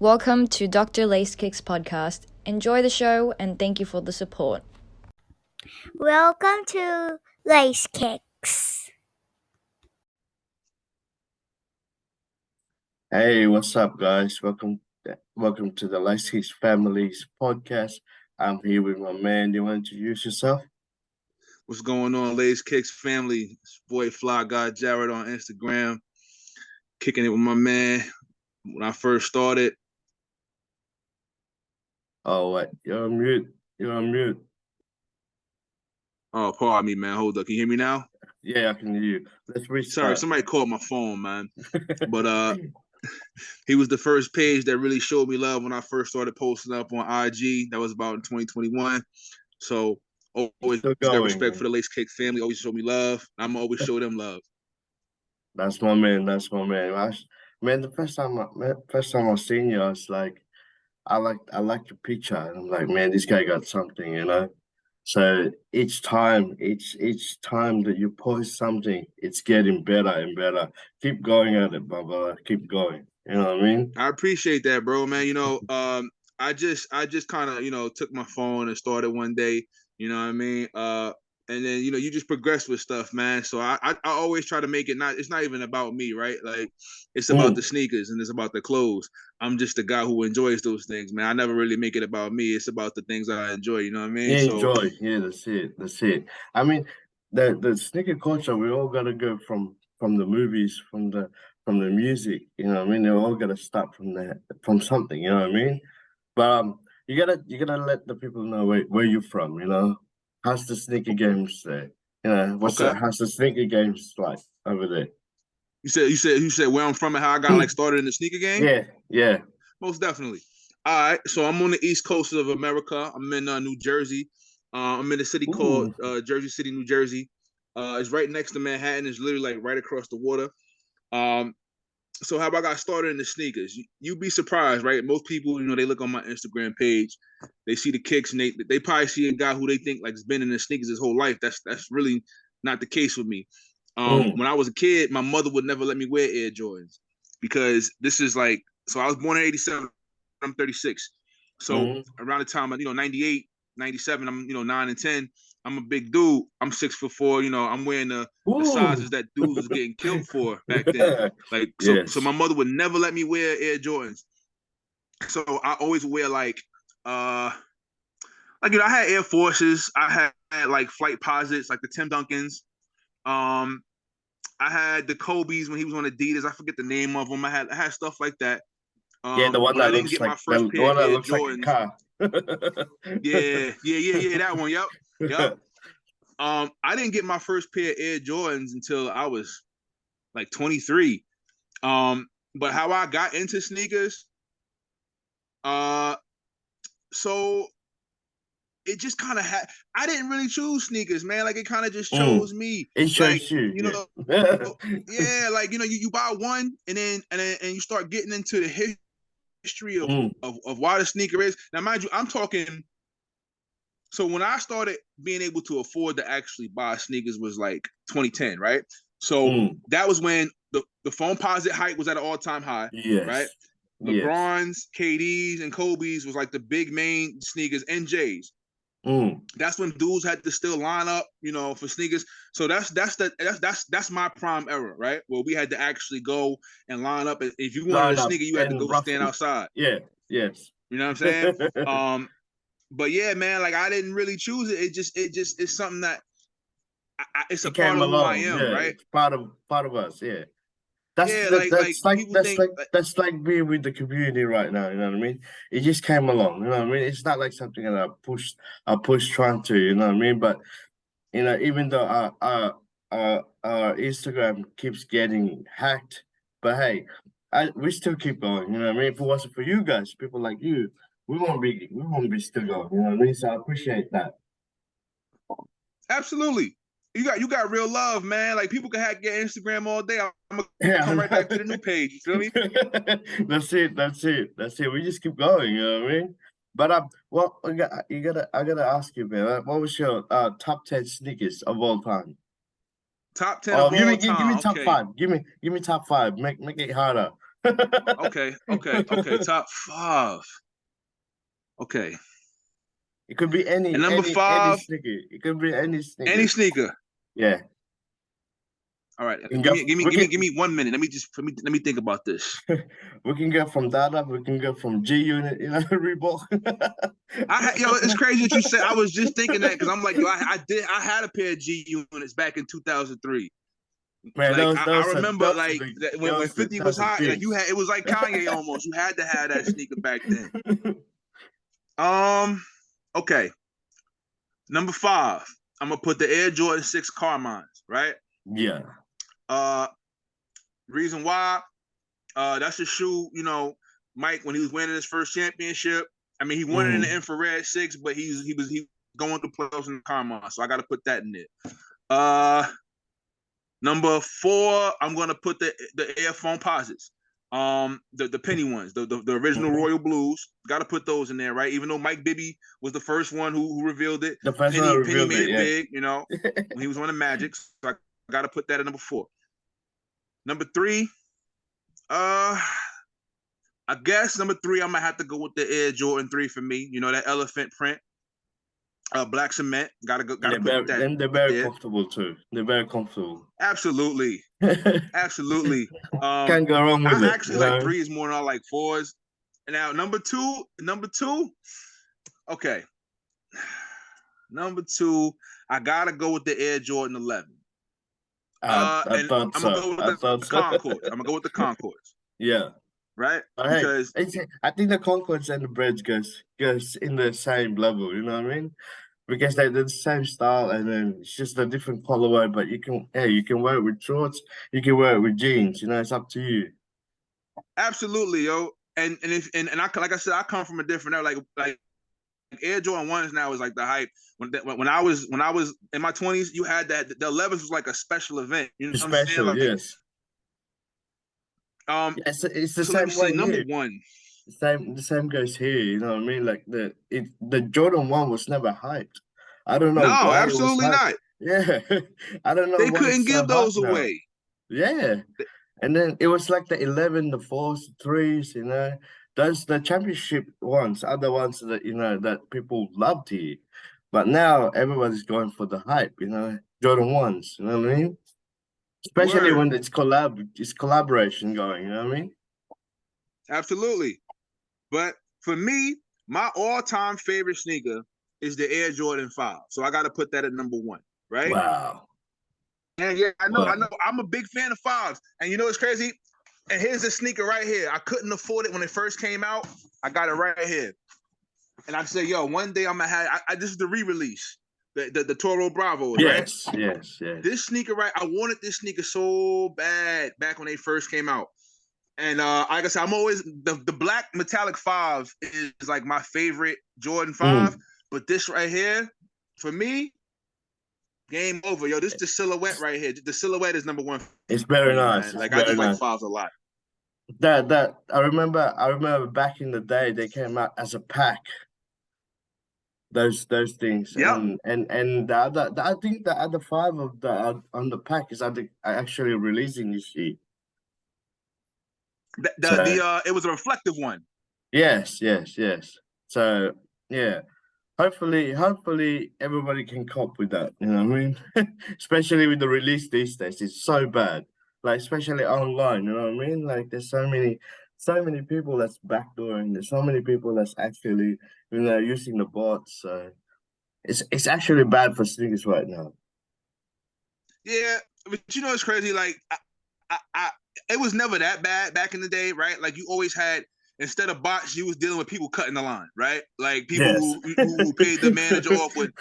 Welcome to Dr. Lacekickz podcast. Enjoy the show and thank you for the support. Welcome to Lacekickz. Hey, what's up, guys? Welcome to the Lacekickz Families podcast. I'm here with my man. You want to introduce yourself? What's going on, Lacekickz family? It's boy Flyguyjarett on Instagram. Kicking it with my man. When I first started. Oh, what? You're on mute. You're on mute. Oh, pardon me, man. Hold up. Can you hear me now? Yeah, I can hear you. Let's restart. Sorry, somebody called my phone, man. But he was the first page that really showed me love when I first started posting up on IG. That was about in 2021. So always got respect for the Lacekickz family. Always show me love. I'm always show them love. That's my man. That's my man. Man, the first time I seen you, I was like, I like your picture. And I'm like, man, this guy got something, you know. So each time that you post something, it's getting better and better. Keep going at it, brother. Keep going. You know what I mean? I appreciate that, bro, man. You know, I just kind of, took my phone and started one day, you know what I mean? And then, you just progress with stuff, man. So I always try to make it it's not even about me, right? Like, it's about the sneakers and it's about the clothes. I'm just the guy who enjoys those things, man. I never really make it about me. It's about the things that I enjoy, you know what I mean? Yeah, enjoy. Yeah, that's it. That's it. I mean, the sneaker culture, we all gotta go from the movies, from the music, you know what I mean? They all gotta start from something, you know what I mean? But you gotta let the people know where you're from, you know. How's the sneaker games there? You know, how's the sneaker games like over there? You said where I'm from and how I got started in the sneaker game? Yeah. Most definitely. All right, so I'm on the East Coast of America. I'm in New Jersey. I'm in a city called Jersey City, New Jersey. It's right next to Manhattan. It's literally like right across the water. So how I got started in the sneakers, you'd be surprised, right? Most people, they look on my Instagram page, they see the kicks, and they probably see a guy who they think like has been in the sneakers his whole life. That's really not the case with me. When I was a kid, my mother would never let me wear Air Jordans because this is like, so I was born in 87, I'm 36. So around the time of, 98, 97, I'm, 9 and 10. I'm a big dude. I'm 6'4". I'm wearing the sizes that dudes was getting killed for back then. Like, so my mother would never let me wear Air Jordans. So I always wear I had Air Forces. I had like Flight Posits, like the Tim Duncans. I had the Kobe's when he was on Adidas. I forget the name of them. I had stuff like that. Yeah, the one that looks like the one that looks like a car. Yeah, that one. Yep. I didn't get my first pair of Air Jordans until I was like 23. But how I got into sneakers, so it just kind of I didn't really choose sneakers, man. Like, it kind of just chose me. It chose you. Yeah, like, you buy one and then you start getting into the history of why the sneaker is. Now, mind you, I'm talking. So when I started being able to afford to actually buy sneakers was like 2010, right? So that was when the foam posit height was at an all-time high, right? LeBron's, KD's, and Kobe's was like the big main sneakers, NJ's. That's when dudes had to still line up, for sneakers. So that's my prime era, right? Where we had to actually go and line up. If you wanted a sneaker, you had to go stand outside. Yeah, yes. You know what I'm saying? But yeah, man, like, I didn't really choose it. It's something that it's a part of who I am, right? It's part of us, yeah. That's like being with the community right now. You know what I mean? It just came along. You know what I mean? It's not like something that I push trying to. You know what I mean? But even though our Instagram keeps getting hacked, but hey, we still keep going. You know what I mean? If it wasn't for you guys, people like you, we won't be still going. You know what I mean? So I appreciate that. Absolutely. You got real love, man. Like, people can hack your Instagram all day. I'm gonna come right back to the new page. You feel me? That's it. We just keep going. You know what I mean? But I gotta ask you, man. What was your top 10 sneakers of all time? Top 10 of all time. Give me top 5. Give me top 5. Make it harder. Okay. Top 5. Okay. It could be any number 5, sneaker. It could be any sneaker. Any sneaker. Yeah. All right. Give me 1 minute. Let me think about this. We can go from Dada. We can go from G Unit. Reebok. It's crazy that you said. I was just thinking that because I'm like, I had a pair of G Units back in 2003. Man, like I remember when 50 was hot, like it was like Kanye almost. You had to have that sneaker back then. Okay. Number 5, I'm gonna put the Air Jordan 6 Carmines, right? Yeah. Reason why? That's a shoe, Mike, when he was winning his first championship. I mean, he won it in the infrared 6, but he was going to playoffs in the Carmine, so I got to put that in there. Number 4, I'm gonna put the Air Foamposites, the penny ones, the original Royal Blues. Got to put those in there, right? Even though Mike Bibby was the first one who revealed it. The first Penny, one Penny made it big, when he was on the Magic. So I got to put that at number 4. Number 3, I guess number 3, I'm gonna have to go with the Air Jordan 3 for me. That elephant print, black cement. Gotta put that. And they're very comfortable too. They're very comfortable. Absolutely. Absolutely. Can't go wrong with it. I actually like 3s more than I like 4s. And now number two. Okay. Number 2, I gotta go with the Air Jordan 11. I thought so. I'm gonna go with the Concords. I'm gonna go with the Concords. Yeah. Right? Because I think the Concords and the Breads goes in the same level, you know what I mean? Because they're the same style, and then it's just a different colorway. But you can wear it with shorts, you can wear it with jeans. It's up to you. Absolutely, yo. And I, like I said, I come from a different era. Like Air Jordan 1s now is like the hype. When I was in my 20s, you had that the 11s was like a special event. You know what I'm saying? Like, yes. It's the same way number here. 1. The same goes here. You know what I mean? Like the Jordan 1 was never hyped. I don't know. No, why absolutely not. Yeah, I don't know. They couldn't give those away. Yeah, and then it was like the 11, the 4s, the 3s. Those the championship ones are the ones that that people loved here. But now everybody's going for the hype. Jordan 1s. You know what I mean? Especially when it's collaboration going. You know what I mean? Absolutely. But for me, my all-time favorite sneaker is the Air Jordan 5. So I got to put that at number 1, right? Wow. And yeah, I know. I'm a big fan of 5s. And it's crazy? And here's the sneaker right here. I couldn't afford it when it first came out. I got it right here. And I said, yo, one day I'm going to have this is the re-release. The Toro Bravo, right? Yes. This sneaker, right? I wanted this sneaker so bad back when they first came out. And like I said, I'm always the black metallic 5 is like my favorite Jordan 5. But this right here, for me, game over. Yo, this is the silhouette right here. The silhouette is number 1. It's very nice. Like I just like 5s a lot. That I remember back in the day they came out as a pack. Those things. Yeah. And the other I think the other 5 of the on the pack is actually releasing this year. It was a reflective one. Yes. So yeah, hopefully everybody can cope with that. You know what I mean? Especially with the release these days, it's so bad. Like especially online. You know what I mean? Like there's so many people that's backdooring. There's so many people that's actually using the bots. So it's actually bad for sneakers right now. Yeah, but it's crazy. Like I it was never that bad back in the day, right? Like you always had, instead of bots, you was dealing with people cutting the line, right? Like people who paid the manager off would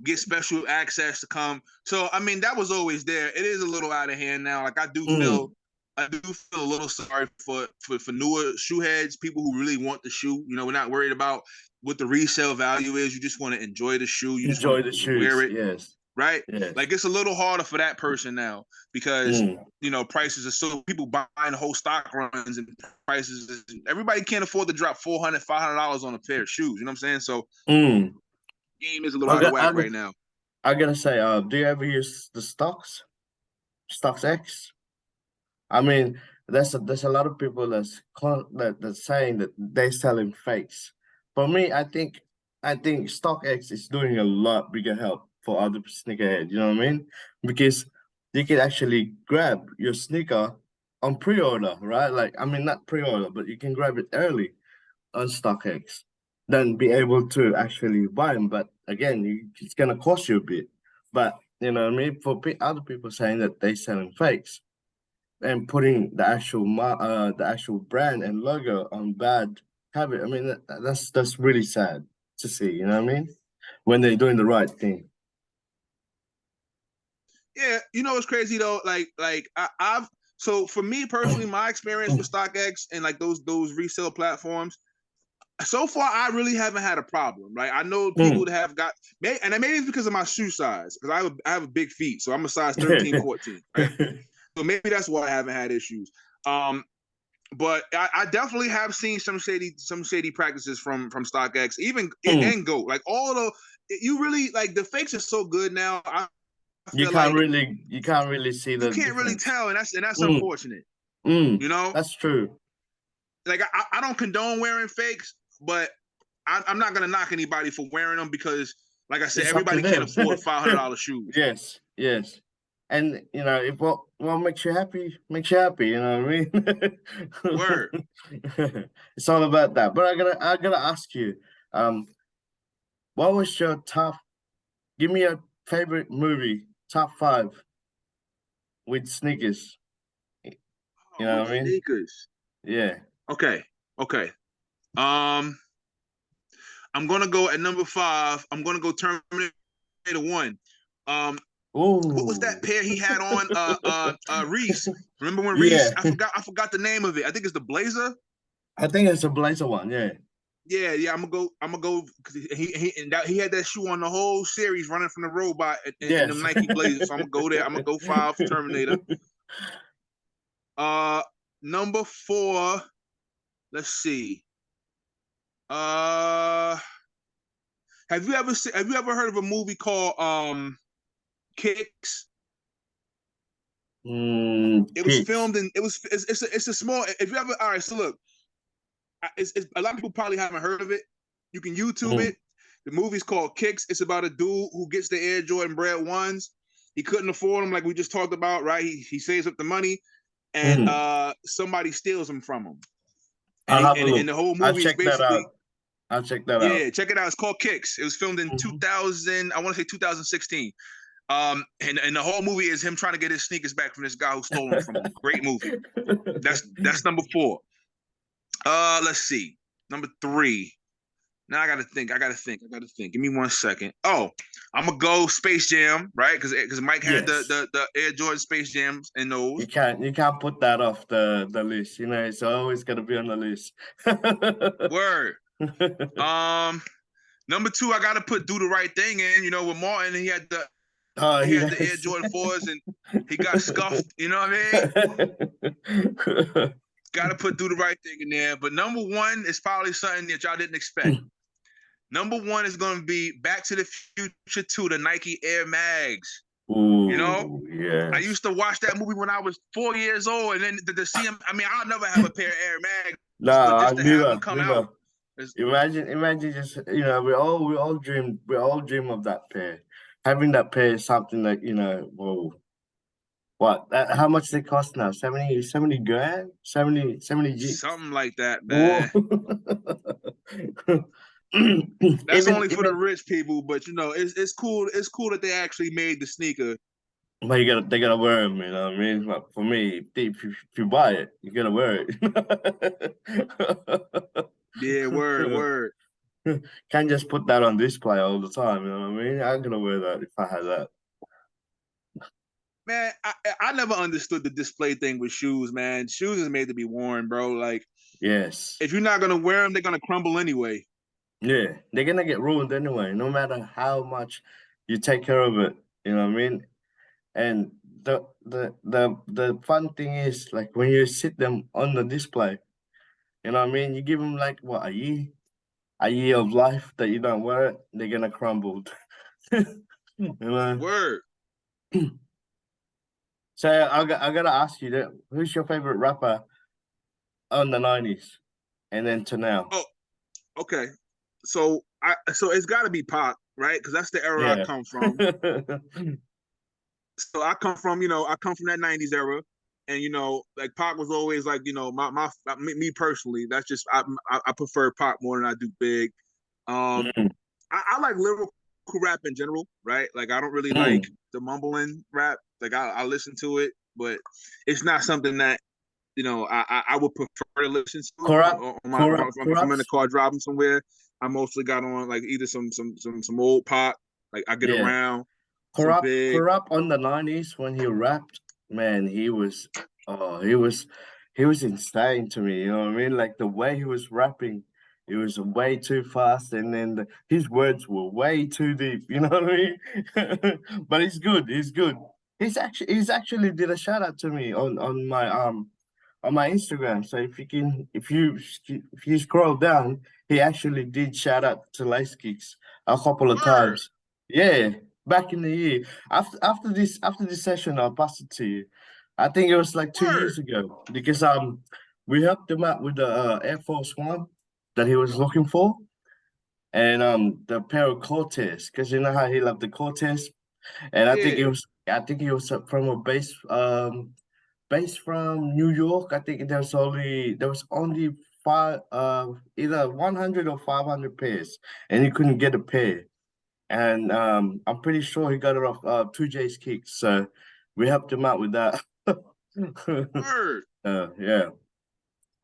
get special access to come. So I mean, that was always there. It is a little out of hand now. Like I do feel a little sorry for newer shoe heads, people who really want the shoe. We're not worried about what the resale value is. You just want to enjoy the shoe. You just enjoy the shoes. Wear it. Yes. Right? Yes. Like it's a little harder for that person now because prices are so, people buying whole stock runs and prices. Everybody can't afford to drop $400, $500 on a pair of shoes. You know what I'm saying? So game is a little out of whack right now. I gotta say, do you ever use the StockX? I mean, there's a lot of people that's saying that they're selling fakes. For me, I think StockX is doing a lot bigger help for other sneakerheads. You know what I mean? Because you can actually grab your sneaker on pre-order, right? Like, I mean, not pre-order, but you can grab it early on StockX, then be able to actually buy them. But again, it's gonna cost you a bit. But you know what I mean? For other people saying that they're selling fakes and putting the actual brand and logo on bad habit. I mean, that's really sad to see. You know what I mean? When they're doing the right thing. Yeah, you know what's crazy though? I've so for me personally, my experience with StockX and like those resale platforms, so far I really haven't had a problem. Like I know people that have got, and maybe it's because of my shoe size, because I have a big feet, so I'm a size 13, 14, right? So maybe that's why I haven't had issues. But I definitely have seen some shady practices from StockX, even and Go. Like all of you really like the fakes are so good now. You can't really see the you can't really difference. tell, and that's unfortunate. You know, that's true. Like I don't condone wearing fakes, but I'm not gonna knock anybody for wearing them because, like I said, everybody can't afford $500 shoes. Yes. And you know, if what makes you happy, makes you happy. You know what I mean? Word. It's all about that. But I gotta ask you, what was your top? Give me a favorite movie, top 5 with sneakers. You know what I mean? Sneakers. Yeah. Okay. I'm gonna go at number 5. I'm gonna go Terminator 1. What was that pair he had on? Reese. Remember when Reese? I forgot the name of it. I think it's the Blazer. I think it's a Blazer one. Yeah. Yeah. I'm gonna go because he had that shoe on the whole series, running from the robot in the Nike Blazers. So I'm gonna go there. I'm gonna go 5 for Terminator. Number 4. Let's see. Have you ever heard of a movie called Kicks? It was filmed in. It's a small. If you ever, all right. So look, it's a lot of people probably haven't heard of it. You can YouTube it. The movie's called Kicks. It's about a dude who gets the Air Jordan Bred ones. He couldn't afford them, like we just talked about, right? He saves up the money, and somebody steals them from him. And the whole movie is basically. I'll check that out. Yeah, check it out. It's called Kicks. It was filmed in 2000. I want to say 2016. And the whole movie is him trying to get his sneakers back from this guy who stole them from him. Great movie. That's number 4. Let's see. Number 3. Now I gotta think. Give me 1 second. Oh, I'm gonna go Space Jam, right? Because Mike had the Air Jordan Space Jams in those. You can't put that off the list. You know, it's always gonna be on the list. Word. Number 2, I gotta put Do the Right Thing in. You know, with Martin, he had the Air Jordan 4s and he got scuffed. You know what I mean? Gotta put Do the Right Thing in there. But number 1 is probably something that y'all didn't expect. Number 1 is gonna be Back to the Future 2, the Nike Air Mags. Ooh, you know, yes. I used to watch that movie when I was 4 years old, and then to see him. I mean, I'll never have a pair of Air Mags, but just to have them come out. Imagine just, you know, we all dream of that pair. Having that pair is something that, you know, whoa. What? How much they cost now? 70 grand? 70 G? Something like that, man. That's only for the rich people, but you know, it's cool. It's cool that they actually made the sneaker. But they gotta wear them, you know what I mean? But for me, if you buy it, you gotta wear it. Yeah, word. Can't just put that on display all the time, you know what I mean? I'm gonna wear that if I had that. Man, I never understood the display thing with shoes, man. Shoes is made to be worn, bro. Like, yes, if you're not gonna wear them, they're gonna crumble anyway. Yeah, they're gonna get ruined anyway, no matter how much you take care of it. You know what I mean? And the fun thing is, like, when you sit them on the display, you know what I mean? You give them like what, a year of life that you don't wear it, they're gonna crumble. You know? Word. So I gotta ask you that, who's your favorite rapper on the 90s and then to now? Oh, okay. So it's got to be Pac, right? Because that's the era I come from. So I come from that 90s era, and like Pac was always like, me personally, that's just I prefer Pac more than I do Big. I like lyrical rap in general, right? Like I don't really like the mumbling rap. Like I listen to it, but it's not something that I would prefer to listen to. If I'm in the car driving somewhere, I mostly got on like either some old Pac, like I Get Around. Corrupt on the 90s when he rapped, man, he was insane to me. You know what I mean? Like the way he was rapping, it was way too fast, and then his words were way too deep. You know what I mean? But he's good. He's good. He's actually did a shout out to me on my Instagram. So if you scroll down, he actually did shout out to Lacekickz a couple of times. Yeah, back in the year. After this session, I'll pass it to you. I think it was like 2 years ago, because we helped him out with the Air Force One that he was looking for, and the pair of Cortez, because you know how he loved the Cortez, and I think it was from a base from New York. I think there was only five either 100 or 500 pairs, and he couldn't get a pair. And I'm pretty sure he got it off 2J's Kicks. So we helped him out with that. Yeah.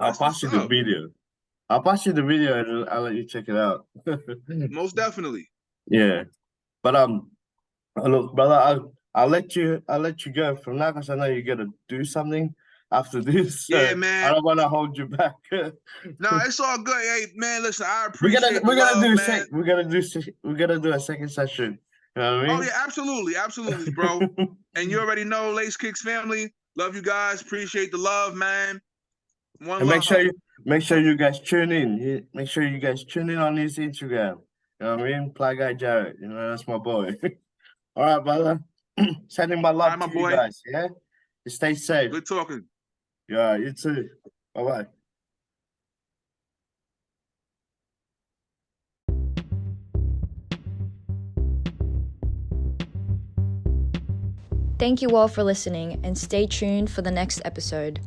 I'll pass you the video. And I'll let you check it out. Most definitely. Yeah. But look, brother, I'll let you go from now, because I know you gotta do something after this. So yeah, man. I don't want to hold you back. No, it's all good. Hey, man, listen, I appreciate We're gonna do a second session. You know what I mean? Oh yeah, absolutely, bro. And you already know, Lacekickz family, love you guys. Appreciate the love, man. And make sure you guys tune in. Make sure you guys tune in on his Instagram. You know what I mean? Flyguyjarett. You know, that's my boy. All right, brother. Sending my love to you guys. Yeah. Stay safe. Good talking. Yeah, you too. Bye-bye. Thank you all for listening, and stay tuned for the next episode.